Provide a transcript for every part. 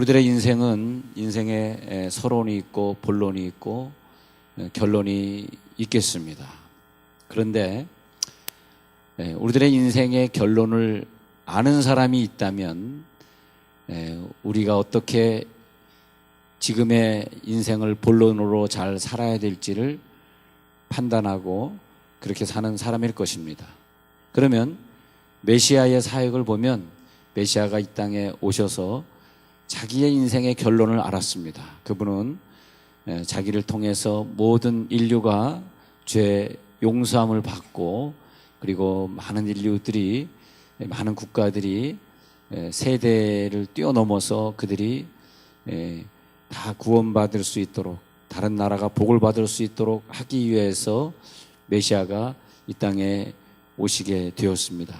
우리들의 인생은 인생에 서론이 있고 본론이 있고 결론이 있겠습니다. 그런데 우리들의 인생의 결론을 아는 사람이 있다면 우리가 어떻게 지금의 인생을 본론으로 잘 살아야 될지를 판단하고 그렇게 사는 사람일 것입니다. 그러면 메시아의 사역을 보면 메시아가 이 땅에 오셔서 자기의 인생의 결론을 알았습니다. 그분은 자기를 통해서 모든 인류가 죄 용서함을 받고 그리고 많은 인류들이 많은 국가들이 세대를 뛰어넘어서 그들이 다 구원받을 수 있도록 다른 나라가 복을 받을 수 있도록 하기 위해서 메시아가 이 땅에 오시게 되었습니다.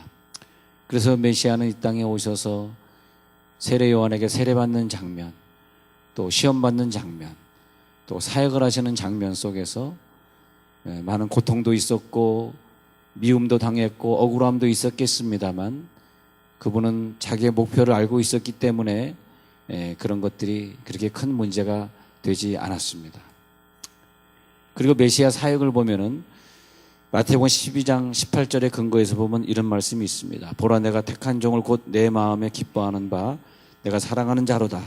그래서 메시아는 이 땅에 오셔서 세례 요한에게 세례받는 장면, 또 시험받는 장면, 또 사역을 하시는 장면 속에서 많은 고통도 있었고 미움도 당했고 억울함도 있었겠습니다만 그분은 자기의 목표를 알고 있었기 때문에 그런 것들이 그렇게 큰 문제가 되지 않았습니다. 그리고 메시아 사역을 보면은 마태복음 12장 18절의 근거에서 보면 이런 말씀이 있습니다. 보라 내가 택한 종을 곧 내 마음에 기뻐하는 바 내가 사랑하는 자로다.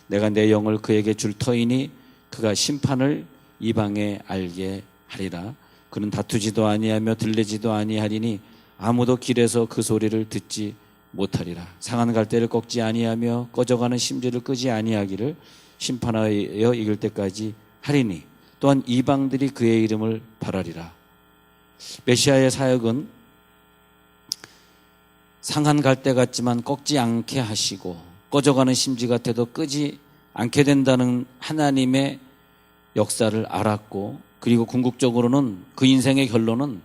내가 내 영을 그에게 줄 터이니 그가 심판을 이방에 알게 하리라. 그는 다투지도 아니하며 들리지도 아니하리니 아무도 길에서 그 소리를 듣지 못하리라. 상한 갈대를 꺾지 아니하며 꺼져가는 심지를 끄지 아니하기를 심판하여 이길 때까지 하리니 또한 이방들이 그의 이름을 바라리라. 메시아의 사역은 상한 갈대 같지만 꺾지 않게 하시고 꺼져가는 심지 같아도 끄지 않게 된다는 하나님의 역사를 알았고 그리고 궁극적으로는 그 인생의 결론은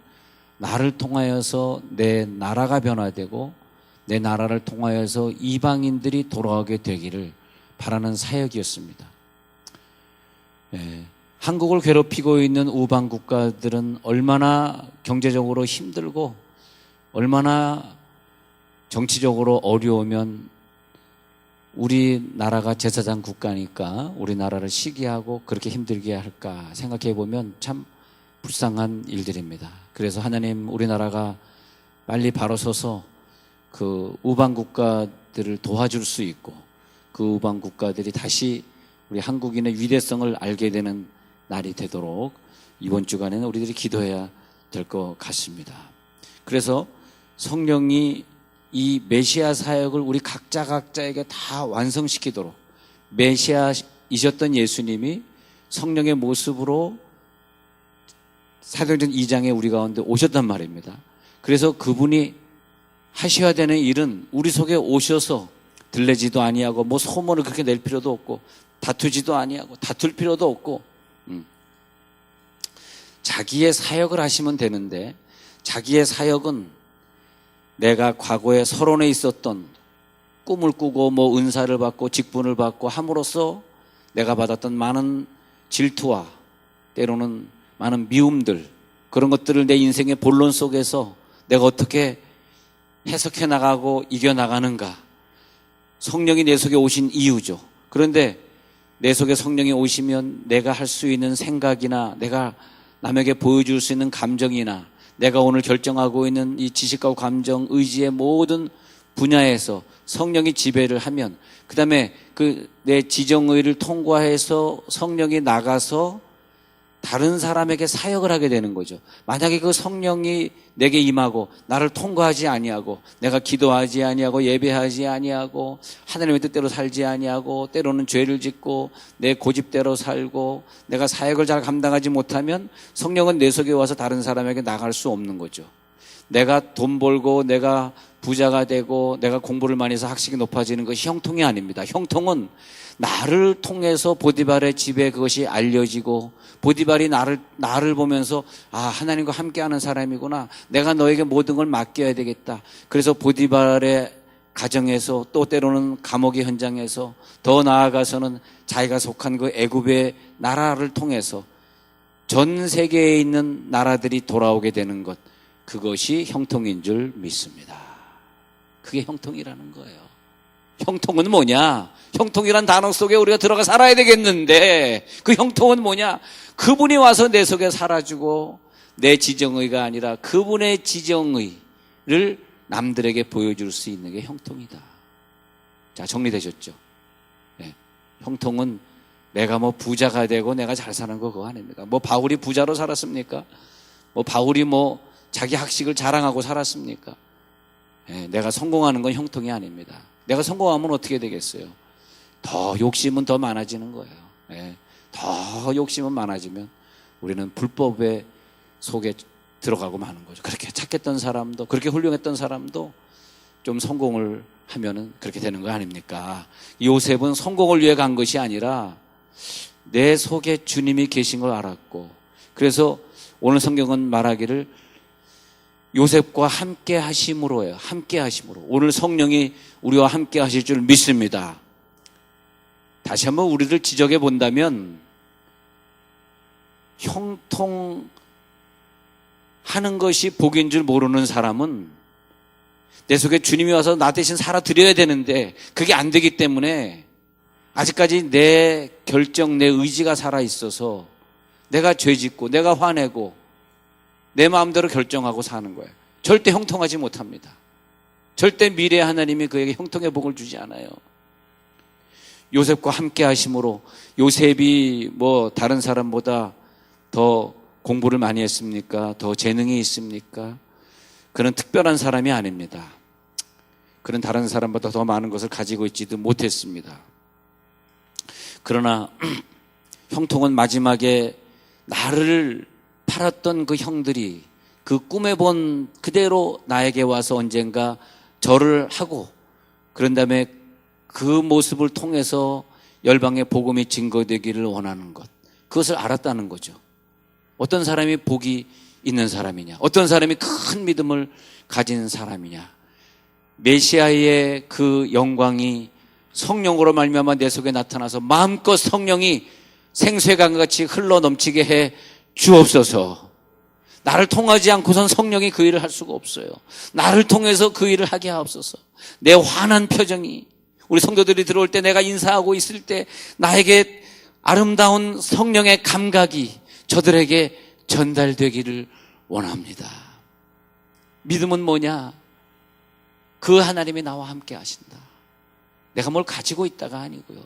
나를 통하여서 내 나라가 변화되고 내 나라를 통하여서 이방인들이 돌아오게 되기를 바라는 사역이었습니다. 한국을 괴롭히고 있는 우방 국가들은 얼마나 경제적으로 힘들고 얼마나 정치적으로 어려우면 우리나라가 제사장 국가니까 우리나라를 시기하고 그렇게 힘들게 할까 생각해 보면 참 불쌍한 일들입니다. 그래서 하나님 우리나라가 빨리 바로 서서 그 우방 국가들을 도와줄 수 있고 그 우방 국가들이 다시 우리 한국인의 위대성을 알게 되는 날이 되도록 이번 주간에는 우리들이 기도해야 될 것 같습니다. 그래서 성령이 이 메시아 사역을 우리 각자에게 다 완성시키도록 메시아이셨던 예수님이 성령의 모습으로 사도행전 2장에 우리 가운데 오셨단 말입니다. 그래서 그분이 하셔야 되는 일은 우리 속에 오셔서 들레지도 아니하고 뭐 소문을 그렇게 낼 필요도 없고 다투지도 아니하고 다툴 필요도 없고 자기의 사역을 하시면 되는데 자기의 사역은 내가 과거에 서론에 있었던 꿈을 꾸고 뭐 은사를 받고 직분을 받고 함으로써 내가 받았던 많은 질투와 때로는 많은 미움들 그런 것들을 내 인생의 본론 속에서 내가 어떻게 해석해 나가고 이겨나가는가 성령이 내 속에 오신 이유죠. 그런데 내 속에 성령이 오시면 내가 할 수 있는 생각이나 내가 남에게 보여줄 수 있는 감정이나 내가 오늘 결정하고 있는 이 지식과 감정, 의지의 모든 분야에서 성령이 지배를 하면 그 다음에 그 내 지정의를 통과해서 성령이 나가서 다른 사람에게 사역을 하게 되는 거죠. 만약에 그 성령이 내게 임하고 나를 통과하지 아니하고 내가 기도하지 아니하고 예배하지 아니하고 하나님의 뜻대로 살지 아니하고 때로는 죄를 짓고 내 고집대로 살고 내가 사역을 잘 감당하지 못하면 성령은 내 속에 와서 다른 사람에게 나갈 수 없는 거죠. 내가 돈 벌고 내가 부자가 되고 내가 공부를 많이 해서 학식이 높아지는 것이 형통이 아닙니다. 형통은 나를 통해서 보디발의 집에 그것이 알려지고 보디발이 나를 보면서 아 하나님과 함께하는 사람이구나. 내가 너에게 모든 걸 맡겨야 되겠다. 그래서 보디발의 가정에서 또 때로는 감옥의 현장에서 더 나아가서는 자기가 속한 그 애굽의 나라를 통해서 전 세계에 있는 나라들이 돌아오게 되는 것 그것이 형통인 줄 믿습니다. 그게 형통이라는 거예요. 형통은 뭐냐? 형통이란 단어 속에 우리가 들어가 살아야 되겠는데 그 형통은 뭐냐? 그분이 와서 내 속에 살아주고 내 지정의가 아니라 그분의 지정의를 남들에게 보여줄 수 있는 게 형통이다. 자, 정리되셨죠? 네. 형통은 내가 뭐 부자가 되고 내가 잘 사는 거 그거 아닙니다. 뭐 바울이 부자로 살았습니까? 뭐 바울이 뭐 자기 학식을 자랑하고 살았습니까? 네. 내가 성공하는 건 형통이 아닙니다. 내가 성공하면 어떻게 되겠어요? 더 욕심은 더 많아지는 거예요. 네. 더 욕심은 많아지면 우리는 불법의 속에 들어가고 마는 거죠. 그렇게 착했던 사람도, 그렇게 훌륭했던 사람도 좀 성공을 하면은 그렇게 되는 거 아닙니까? 요셉은 성공을 위해 간 것이 아니라 내 속에 주님이 계신 걸 알았고, 그래서 오늘 성경은 말하기를 요셉과 함께 하심으로예요. 함께 하심으로. 오늘 성령이 우리와 함께 하실 줄 믿습니다. 다시 한번 우리를 지적해 본다면 형통하는 것이 복인 줄 모르는 사람은 내 속에 주님이 와서 나 대신 살아드려야 되는데 그게 안 되기 때문에 아직까지 내 결정, 내 의지가 살아있어서 내가 죄짓고 내가 화내고 내 마음대로 결정하고 사는 거예요. 절대 형통하지 못합니다. 절대 미래의 하나님이 그에게 형통의 복을 주지 않아요. 요셉과 함께 하심으로 요셉이 뭐 다른 사람보다 더 공부를 많이 했습니까? 더 재능이 있습니까? 그는 특별한 사람이 아닙니다. 그는 다른 사람보다 더 많은 것을 가지고 있지도 못했습니다. 그러나 형통은 마지막에 나를 팔았던 그 형들이 그 꿈에 본 그대로 나에게 와서 언젠가 절을 하고 그런 다음에 그 모습을 통해서 열방의 복음이 증거되기를 원하는 것, 그것을 알았다는 거죠. 어떤 사람이 복이 있는 사람이냐, 어떤 사람이 큰 믿음을 가진 사람이냐, 메시아의 그 영광이 성령으로 말미암아 내 속에 나타나서 마음껏 성령이 생수강같이 흘러 넘치게 해 주옵소서. 나를 통하지 않고선 성령이 그 일을 할 수가 없어요. 나를 통해서 그 일을 하게 하옵소서. 내 환한 표정이 우리 성도들이 들어올 때, 내가 인사하고 있을 때 나에게 아름다운 성령의 감각이 저들에게 전달되기를 원합니다. 믿음은 뭐냐? 그 하나님이 나와 함께 하신다. 내가 뭘 가지고 있다가 아니고요.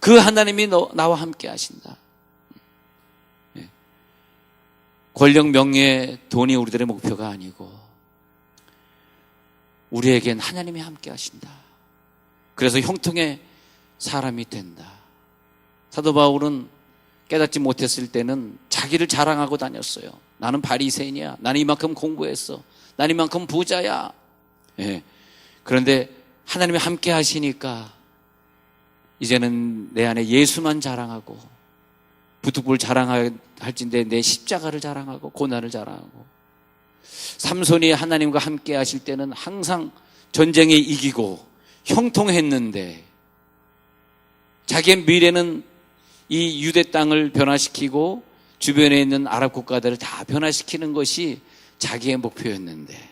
그 하나님이 나와 함께 하신다. 권력, 명예, 돈이 우리들의 목표가 아니고 우리에겐 하나님이 함께 하신다. 그래서 형통의 사람이 된다. 사도 바울은 깨닫지 못했을 때는 자기를 자랑하고 다녔어요. 나는 바리새인이야. 나는 이만큼 공부했어. 나는 이만큼 부자야. 예. 그런데 하나님이 함께 하시니까 이제는 내 안에 예수만 자랑하고 부득불 자랑할진데 내 십자가를 자랑하고 고난을 자랑하고, 삼손이 하나님과 함께 하실 때는 항상 전쟁에 이기고 형통했는데 자기의 미래는 이 유대 땅을 변화시키고 주변에 있는 아랍 국가들을 다 변화시키는 것이 자기의 목표였는데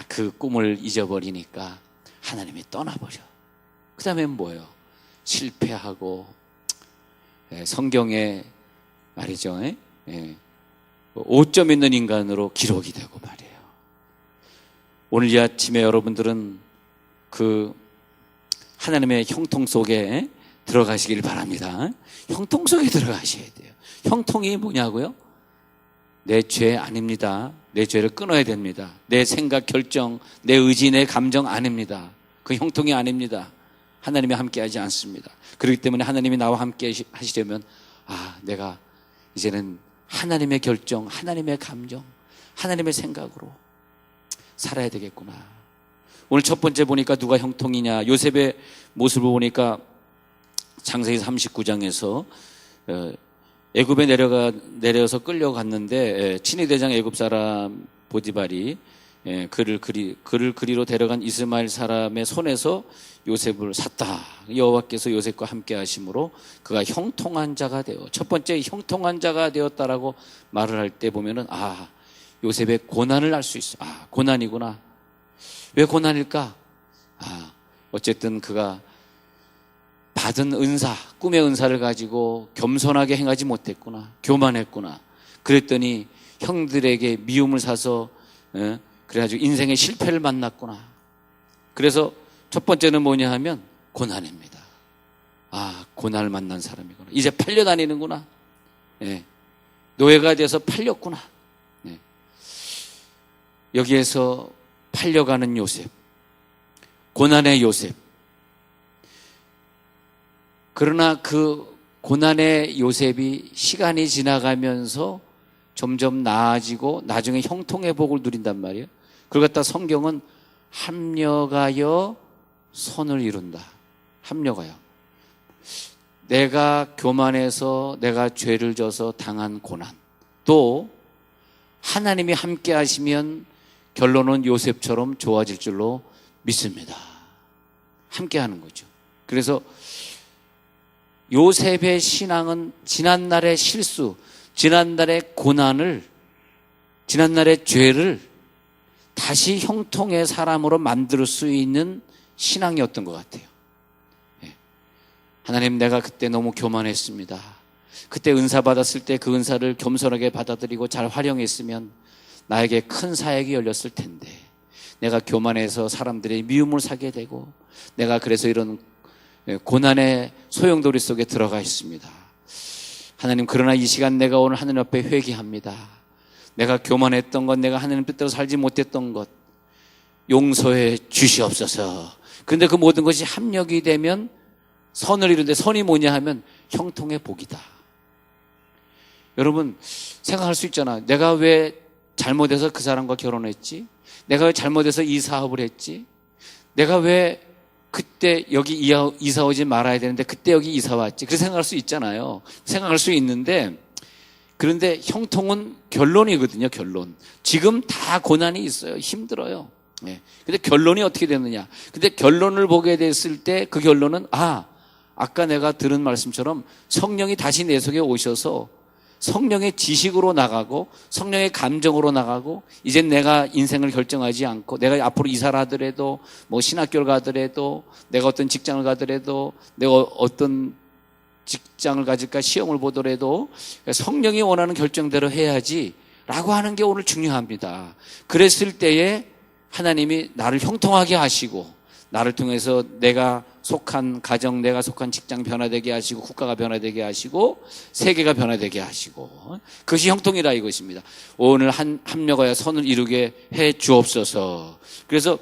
그 꿈을 잊어버리니까 하나님이 떠나버려. 그 다음에 뭐예요? 실패하고 성경에 말이죠, 5점 있는 인간으로 기록이 되고 말이에요. 오늘 이 아침에 여러분들은 그 하나님의 형통 속에 들어가시길 바랍니다. 형통 속에 들어가셔야 돼요. 형통이 뭐냐고요? 내 죄 아닙니다. 내 죄를 끊어야 됩니다. 내 생각, 결정, 내 의지, 내 감정 아닙니다. 그 형통이 아닙니다. 하나님이 함께 하지 않습니다. 그렇기 때문에 하나님이 나와 함께 하시려면 내가 이제는 하나님의 결정, 하나님의 감정, 하나님의 생각으로 살아야 되겠구나. 오늘 첫 번째 보니까 누가 형통이냐, 요셉의 모습을 보니까 창세기 39장에서 애굽에 내려서 끌려갔는데 친위 대장 애굽 사람 보디발이 그를 그리로 데려간 이스마엘 사람의 손에서 요셉을 샀다. 여호와께서 요셉과 함께 하심으로 그가 형통한 자가 되어, 첫 번째 형통한 자가 되었다라고 말을 할 때 보면은 요셉의 고난을 알 수 있어. 고난이구나. 왜 고난일까? 어쨌든 그가 받은 은사, 꿈의 은사를 가지고 겸손하게 행하지 못했구나, 교만했구나. 그랬더니 형들에게 미움을 사서 그래가지고 인생의 실패를 만났구나. 그래서 첫 번째는 뭐냐 하면 고난입니다. 아, 고난을 만난 사람이구나. 이제 팔려다니는구나. 예. 노예가 돼서 팔렸구나. 예. 여기에서 팔려가는 요셉, 고난의 요셉. 그러나 그 고난의 요셉이 시간이 지나가면서 점점 나아지고 나중에 형통의 복을 누린단 말이에요. 그걸 갖다 성경은 합력하여 선을 이룬다. 합력하여. 내가 교만해서 내가 죄를 져서 당한 고난, 또 하나님이 함께 하시면 결론은 요셉처럼 좋아질 줄로 믿습니다. 함께 하는 거죠. 그래서 요셉의 신앙은 지난날의 실수, 지난날의 고난을, 지난날의 죄를 다시 형통의 사람으로 만들 수 있는 신앙이었던 것 같아요. 하나님, 내가 그때 너무 교만했습니다. 그때 은사 받았을 때 그 은사를 겸손하게 받아들이고 잘 활용했으면 나에게 큰 사역이 열렸을 텐데, 내가 교만해서 사람들의 미움을 사게 되고, 내가 그래서 이런 고난의 소용돌이 속에 들어가 있습니다. 하나님, 그러나 이 시간 내가 오늘 하나님 앞에 회개합니다. 내가 교만했던 것, 내가 하나님 뜻대로 살지 못했던 것 용서해 주시옵소서. 그런데 그 모든 것이 합력이 되면 선을 이루는데, 선이 뭐냐 하면 형통의 복이다. 여러분 생각할 수 있잖아. 내가 왜 잘못해서 그 사람과 결혼했지? 내가 왜 잘못해서 이 사업을 했지? 내가 왜 그때 여기 이사 오지 말아야 되는데 그때 여기 이사 왔지? 그렇게 생각할 수 있잖아요. 생각할 수 있는데, 그런데 형통은 결론이거든요. 결론. 지금 다 고난이 있어요. 힘들어요. 네. 근데 결론이 어떻게 되느냐? 근데 결론을 보게 됐을 때 그 결론은, 아까 내가 들은 말씀처럼 성령이 다시 내 속에 오셔서 성령의 지식으로 나가고 성령의 감정으로 나가고, 이젠 내가 인생을 결정하지 않고, 내가 앞으로 이사를 하더라도, 뭐 신학교를 가더라도, 내가 어떤 직장을 가더라도, 내가 어떤 직장을 가질까 시험을 보더라도 성령이 원하는 결정대로 해야지 라고 하는 게 오늘 중요합니다. 그랬을 때에 하나님이 나를 형통하게 하시고, 나를 통해서 내가 속한 가정, 내가 속한 직장 변화되게 하시고, 국가가 변화되게 하시고, 세계가 변화되게 하시고, 그것이 형통이라 이것입니다. 오늘 합력하여 선을 이루게 해 주옵소서. 그래서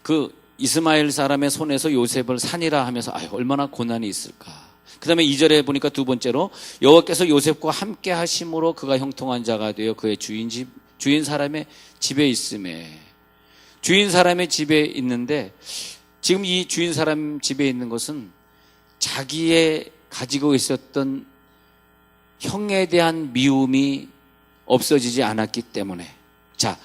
그 이스마엘 사람의 손에서 요셉을 산이라 하면서 얼마나 고난이 있을까. 그 다음에 2절에 보니까 두 번째로, 여호와께서 요셉과 함께 하심으로 그가 형통한 자가 되어 그의 주인 사람의 집에 있음에. 주인 사람의 집에 있는데, 지금 이 주인 사람 집에 있는 것은 자기의 가지고 있었던 형에 대한 미움이 없어지지 않았기 때문에, 자,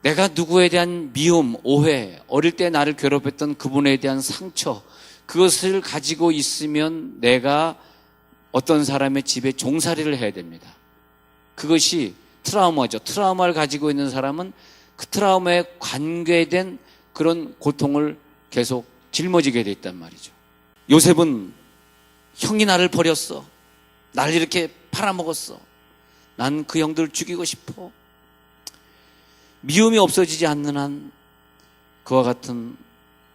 내가 누구에 대한 미움, 오해, 어릴 때 나를 괴롭혔던 그분에 대한 상처, 그것을 가지고 있으면 내가 어떤 사람의 집에 종살이를 해야 됩니다. 그것이 트라우마죠. 트라우마를 가지고 있는 사람은 그 트라우마에 관계된 그런 고통을 계속 짊어지게 돼 있단 말이죠. 요셉은 형이 나를 버렸어. 나를 이렇게 팔아먹었어. 난 그 형들을 죽이고 싶어. 미움이 없어지지 않는 한 그와 같은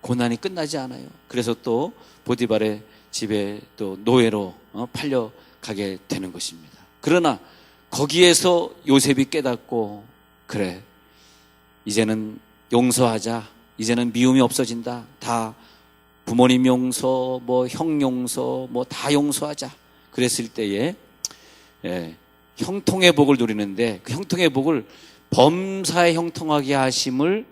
고난이 끝나지 않아요. 그래서 또 보디발의 집에 또 노예로 팔려가게 되는 것입니다. 그러나 거기에서 요셉이 깨닫고, 그래, 이제는 용서하자. 이제는 미움이 없어진다. 다 부모님 용서, 뭐 형 용서, 뭐 다 용서하자. 그랬을 때에 형통의 복을 누리는데, 그 형통의 복을 범사에 형통하게 하심을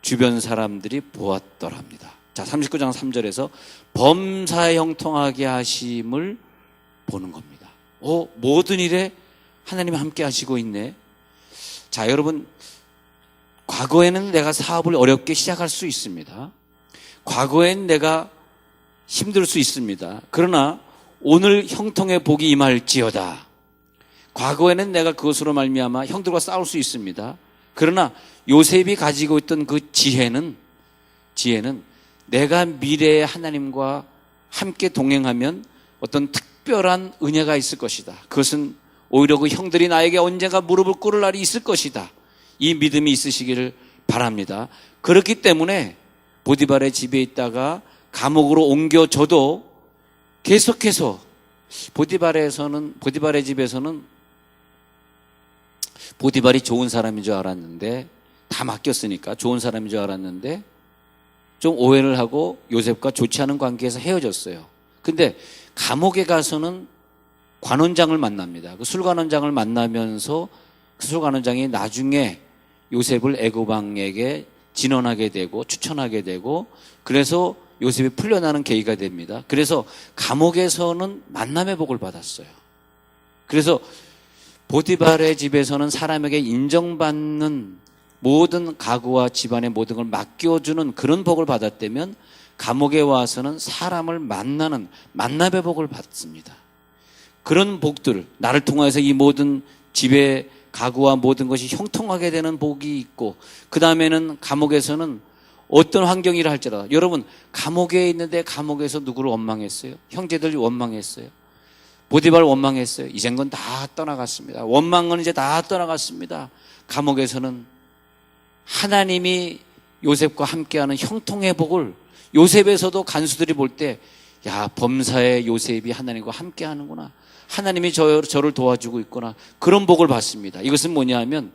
주변 사람들이 보았더랍니다. 자, 39장 3절에서 범사에 형통하게 하심을 보는 겁니다. 모든 일에 하나님이 함께 하시고 있네. 자, 여러분, 과거에는 내가 사업을 어렵게 시작할 수 있습니다. 과거엔 내가 힘들 수 있습니다. 그러나 오늘 형통의 복이 임할지어다. 과거에는 내가 그것으로 말미암아 형들과 싸울 수 있습니다. 그러나 요셉이 가지고 있던 그 지혜는 지혜는 내가 미래에 하나님과 함께 동행하면 어떤 특별한 은혜가 있을 것이다. 그것은 오히려 그 형들이 나에게 언젠가 무릎을 꿇을 날이 있을 것이다. 이 믿음이 있으시기를 바랍니다. 그렇기 때문에 보디발의 집에 있다가 감옥으로 옮겨져도 계속해서 보디발의 집에서는 보디발이 좋은 사람인 줄 알았는데, 다 맡겼으니까 좋은 사람인 줄 알았는데 좀 오해를 하고 요셉과 좋지 않은 관계에서 헤어졌어요. 근데 감옥에 가서는 관원장을 만납니다. 그 술관원장을 만나면서 그 술관원장이 나중에 요셉을 애굽 왕에게 진언하게 되고 추천하게 되고, 그래서 요셉이 풀려나는 계기가 됩니다. 그래서 감옥에서는 만남의 복을 받았어요. 그래서 보디발의 집에서는 사람에게 인정받는 모든 가구와 집안의 모든 걸 맡겨주는 그런 복을 받았다면, 감옥에 와서는 사람을 만나는 만남의 복을 받습니다. 그런 복들, 나를 통해서 이 모든 집의 가구와 모든 것이 형통하게 되는 복이 있고, 그 다음에는 감옥에서는 어떤 환경이라 할지라도, 여러분 감옥에 있는데 감옥에서 누구를 원망했어요? 형제들이 원망했어요. 보디발 원망했어요. 이젠 건 다 떠나갔습니다. 원망은 이제 다 떠나갔습니다. 감옥에서는 하나님이 요셉과 함께하는 형통의 복을, 요셉에서도 간수들이 볼 때, 야, 범사의 요셉이 하나님과 함께하는구나, 하나님이 저를 도와주고 있구나, 그런 복을 받습니다. 이것은 뭐냐 하면,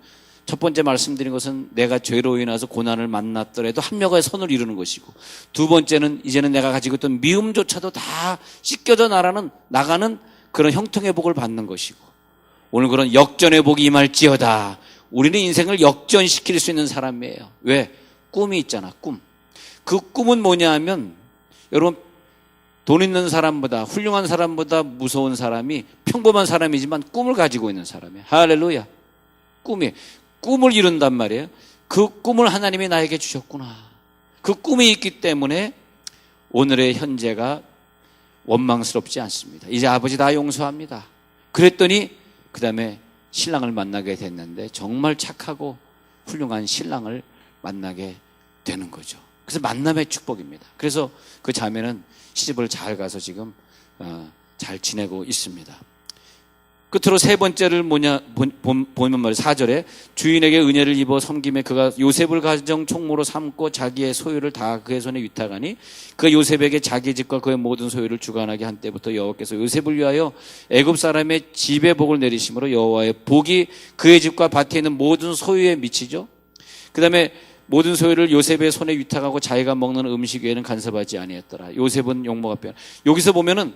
첫 번째 말씀드린 것은 내가 죄로 인해서 고난을 만났더라도 합력하여 선을 이루는 것이고, 두 번째는 이제는 내가 가지고 있던 미움조차도 다 씻겨져 나가는 그런 형통의 복을 받는 것이고, 오늘 그런 역전의 복이 임할지어다. 우리는 인생을 역전시킬 수 있는 사람이에요. 왜? 꿈이 있잖아, 꿈. 그 꿈은 뭐냐 하면, 여러분 돈 있는 사람보다, 훌륭한 사람보다 무서운 사람이 평범한 사람이지만 꿈을 가지고 있는 사람이에요. 할렐루야. 꿈을 이룬단 말이에요. 그 꿈을 하나님이 나에게 주셨구나. 그 꿈이 있기 때문에 오늘의 현재가 원망스럽지 않습니다. 이제 아버지 다 용서합니다. 그랬더니 그 다음에 신랑을 만나게 됐는데 정말 착하고 훌륭한 신랑을 만나게 되는 거죠. 그래서 만남의 축복입니다. 그래서 그 자매는 시집을 잘 가서 지금 잘 지내고 있습니다. 끝으로 세 번째를 보면 말이에요. 4절에 주인에게 은혜를 입어 섬김에 그가 요셉을 가정 총무로 삼고 자기의 소유를 다 그의 손에 위탁하니, 그가 요셉에게 자기 집과 그의 모든 소유를 주관하게 한 때부터 여호와께서 요셉을 위하여 애굽 사람의 집에 복을 내리심으로 여호와의 복이 그의 집과 밭에 있는 모든 소유에 미치죠. 그 다음에 모든 소유를 요셉의 손에 위탁하고 자기가 먹는 음식 외에는 간섭하지 아니했더라. 요셉은 용모가 빼. 여기서 보면은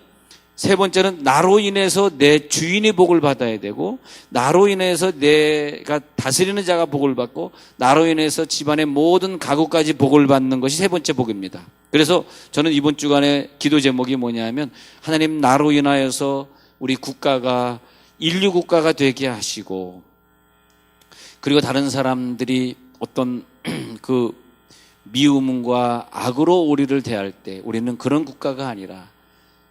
세 번째는 나로 인해서 내 주인이 복을 받아야 되고, 나로 인해서 내가 다스리는 자가 복을 받고, 나로 인해서 집안의 모든 가구까지 복을 받는 것이 세 번째 복입니다. 그래서 저는 이번 주간의 기도 제목이 뭐냐 하면, 하나님 나로 인하여서 우리 국가가 인류 국가가 되게 하시고, 그리고 다른 사람들이 어떤 그 미움과 악으로 우리를 대할 때 우리는 그런 국가가 아니라,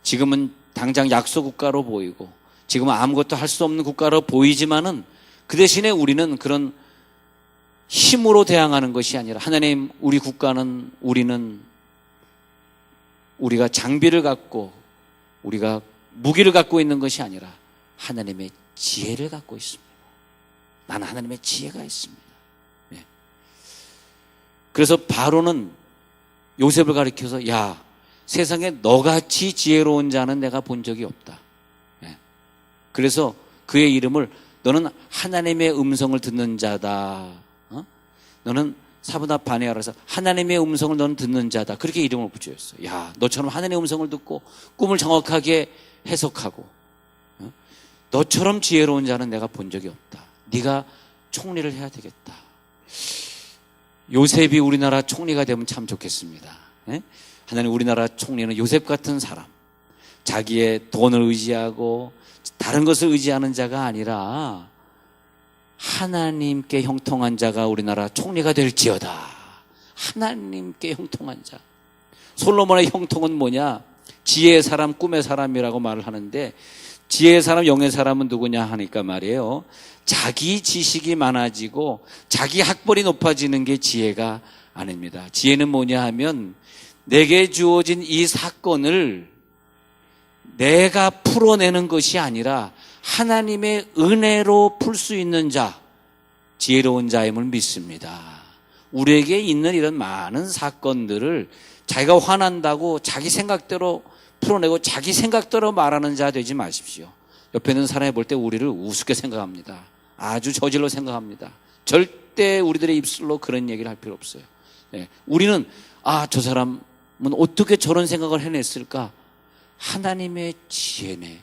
지금은 당장 약소 국가로 보이고 지금은 아무것도 할 수 없는 국가로 보이지만은 그 대신에 우리는 그런 힘으로 대항하는 것이 아니라, 하나님 우리 국가는, 우리가 장비를 갖고 우리가 무기를 갖고 있는 것이 아니라 하나님의 지혜를 갖고 있습니다. 나는 하나님의 지혜가 있습니다. 네. 그래서 바로는 요셉을 가리켜서, 야, 세상에 너같이 지혜로운 자는 내가 본 적이 없다. 네. 그래서 그의 이름을, 너는 하나님의 음성을 듣는 자다. 너는 사브나 바네아라서 하나님의 음성을 너는 듣는 자다. 그렇게 이름을 붙였어요. 야, 너처럼 하나님의 음성을 듣고 꿈을 정확하게 해석하고, 너처럼 지혜로운 자는 내가 본 적이 없다. 네가 총리를 해야 되겠다. 요셉이 우리나라 총리가 되면 참 좋겠습니다. 네? 하나님 우리나라 총리는 요셉 같은 사람, 자기의 돈을 의지하고 다른 것을 의지하는 자가 아니라 하나님께 형통한 자가 우리나라 총리가 될지어다. 하나님께 형통한 자. 솔로몬의 형통은 뭐냐? 지혜의 사람, 꿈의 사람이라고 말을 하는데, 지혜의 사람, 영의 사람은 누구냐 하니까 말이에요, 자기 지식이 많아지고 자기 학벌이 높아지는 게 지혜가 아닙니다. 지혜는 뭐냐 하면 내게 주어진 이 사건을 내가 풀어내는 것이 아니라 하나님의 은혜로 풀 수 있는 자, 지혜로운 자임을 믿습니다. 우리에게 있는 이런 많은 사건들을 자기가 화난다고 자기 생각대로 풀어내고 자기 생각대로 말하는 자 되지 마십시오. 옆에 있는 사람이 볼 때 우리를 우습게 생각합니다. 아주 저질로 생각합니다. 절대 우리들의 입술로 그런 얘기를 할 필요 없어요. 우리는 저 사람은 어떻게 저런 생각을 해냈을까? 하나님의 지혜네.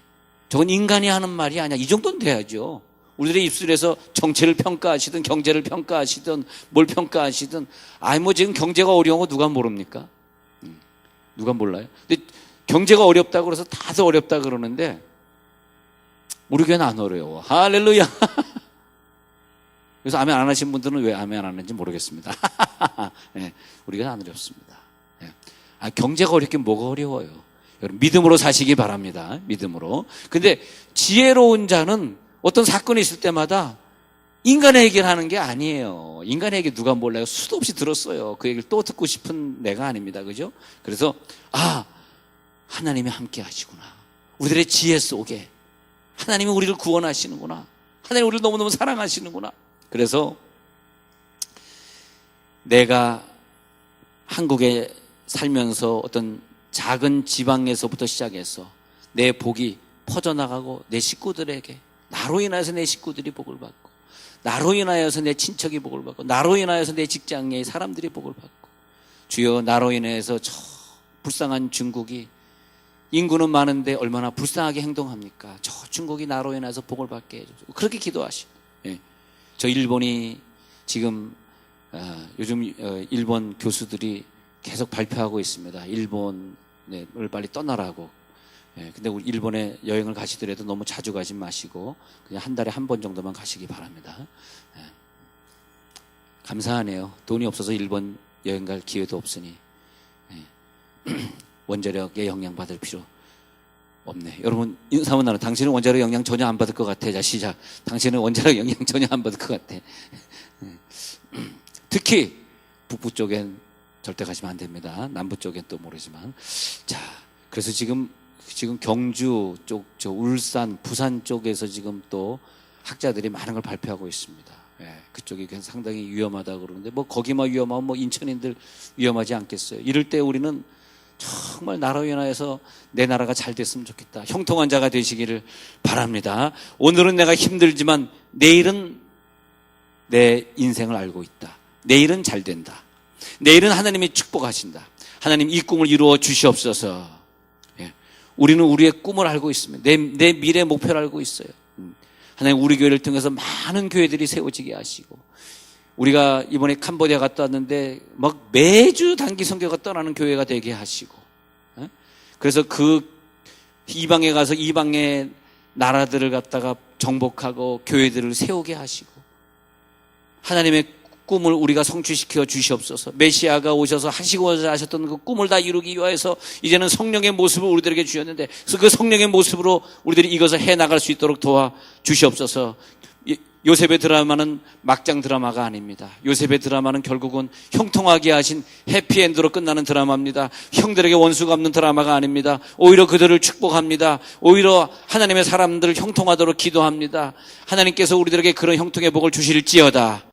저건 인간이 하는 말이 아니야. 이 정도는 돼야죠. 우리들의 입술에서 정치를 평가하시든 경제를 평가하시든 뭘 평가하시든 지금 경제가 어려운 거 누가 모릅니까? 누가 몰라요? 근데 경제가 어렵다고 그래서 다들 어렵다 그러는데 우리 교회는 안 어려워. 할렐루야. 그래서 아멘 안 하신 분들은 왜 아멘 안 하는지 모르겠습니다. 네, 우리가 안 어렵습니다. 네. 경제가 어렵긴 뭐가 어려워요. 여러분 믿음으로 사시기 바랍니다. 믿음으로. 근데 지혜로운 자는 어떤 사건이 있을 때마다 인간의 얘기를 하는 게 아니에요. 인간의 얘기 누가 몰라요? 수도 없이 들었어요. 그 얘기를 또 듣고 싶은 내가 아닙니다. 그죠? 그래서 하나님이 함께 하시구나. 우리들의 지혜 속에 하나님이 우리를 구원하시는구나. 하나님이 우리를 너무너무 사랑하시는구나. 그래서 내가 한국에 살면서 어떤 작은 지방에서부터 시작해서 내 복이 퍼져나가고 내 식구들에게 나로 인하여서 내 식구들이 복을 받고 나로 인하여서 내 친척이 복을 받고 나로 인하여서 내 직장의 사람들이 복을 받고 주여 나로 인해서 저 불쌍한 중국이 인구는 많은데 얼마나 불쌍하게 행동합니까? 저 중국이 나로 인해서 복을 받게 해주고 그렇게 기도하시고 저 일본이 지금 요즘 일본 교수들이 계속 발표하고 있습니다. 일본을 빨리 떠나라고. 근데 우리 일본에 여행을 가시더라도 너무 자주 가지 마시고 그냥 한 달에 한 번 정도만 가시기 바랍니다. 감사하네요. 돈이 없어서 일본 여행 갈 기회도 없으니 원자력에 영향받을 필요 없네. 여러분 인사 한번 나눠. 당신은 원자력 영향 전혀 안 받을 것 같아. 자 시작. 당신은 원자력 영향 전혀 안 받을 것 같아. 특히 북부 쪽엔 절대 가시면 안 됩니다. 남부 쪽엔 또 모르지만. 자, 그래서 지금 경주 쪽, 울산, 부산 쪽에서 지금 또 학자들이 많은 걸 발표하고 있습니다. 그쪽이 상당히 위험하다 그러는데 거기만 위험하면 인천인들 위험하지 않겠어요. 이럴 때 우리는 정말 나로 인하여서 내 나라가 잘 됐으면 좋겠다. 형통한 자가 되시기를 바랍니다. 오늘은 내가 힘들지만 내일은 내 인생을 알고 있다. 내일은 잘 된다. 내일은 하나님이 축복하신다. 하나님 이 꿈을 이루어 주시옵소서. 우리는 우리의 꿈을 알고 있습니다. 내 미래 목표를 알고 있어요. 하나님 우리 교회를 통해서 많은 교회들이 세워지게 하시고 우리가 이번에 캄보디아 갔다 왔는데 매주 단기 선교가 떠나는 교회가 되게 하시고 그래서 그 이방에 가서 이방의 나라들을 갖다가 정복하고 교회들을 세우게 하시고 하나님의 꿈을 우리가 성취시켜 주시옵소서. 메시아가 오셔서 하시고자 하셨던 그 꿈을 다 이루기 위해서 이제는 성령의 모습을 우리들에게 주셨는데 그래서 그 성령의 모습으로 우리들이 이것을 해나갈 수 있도록 도와 주시옵소서. 요셉의 드라마는 막장 드라마가 아닙니다. 요셉의 드라마는 결국은 형통하게 하신 해피엔드로 끝나는 드라마입니다. 형들에게 원수가 없는 드라마가 아닙니다. 오히려 그들을 축복합니다. 오히려 하나님의 사람들을 형통하도록 기도합니다. 하나님께서 우리들에게 그런 형통의 복을 주실지어다.